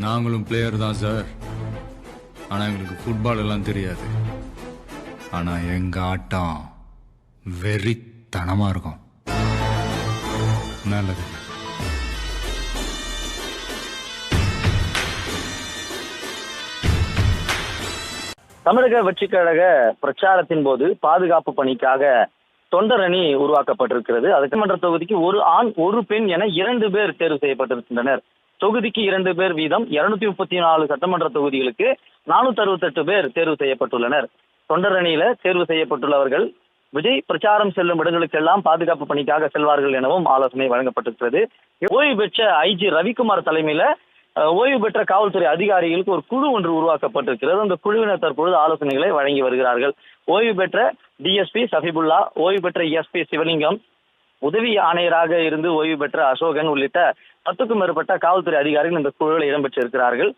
நாங்களும் பிளேயர் தான் சார். ஆனா எங்களுக்கு ஃபுட்பால் எல்லாம் தெரியாது. ஆனா எங்க ஆட்டம் வெறித்தனமா இருக்கும். நல்லது. தமிழக வெற்றிக் கழக பிரச்சாரத்தின் போது பாதுகாப்பு பணிக்காக தொண்டர் அணி உருவாக்கப்பட்டிருக்கிறது. அதுக்கு மன்ற தொகுதிக்கு ஒரு ஆண் ஒரு பெண் என 2 பேர் தேர்வு செய்யப்பட்டிருக்கின்றனர். தொகுதிக்கு 2 பேர் வீதம் 234 சட்டமன்ற தொகுதிகளுக்கு 468 பேர் தேர்வு செய்யப்பட்டுள்ளனர். தொண்டர் அணியில தேர்வு செய்யப்பட்டுள்ளவர்கள் விஜய் பிரச்சாரம் செல்லும் இடங்களுக்கெல்லாம் பாதுகாப்பு பணிக்காக செல்வார்கள் எனவும் ஆலோசனை வழங்கப்பட்டிருக்கிறது. ஓய்வு பெற்ற ஐஜி ரவிக்குமார் தலைமையில ஓய்வு பெற்ற காவல்துறை அதிகாரிகளுக்கு ஒரு குழு ஒன்று உருவாக்கப்பட்டிருக்கிறது. அந்த குழுவினர் தற்பொழுது ஆலோசனைகளை வழங்கி வருகிறார்கள். ஓய்வு பெற்ற டிஎஸ்பி சஃபிபுல்லா, ஓய்வு பெற்ற எஸ்பி சிவலிங்கம், உதவி ஆணையராக இருந்து ஓய்வு பெற்ற அசோகன் உள்ளிட்ட 10க்கும் மேற்பட்ட காவல்துறை அதிகாரிகள் இந்த குழுவில் இடம்பெற்றிருக்கிறார்கள்.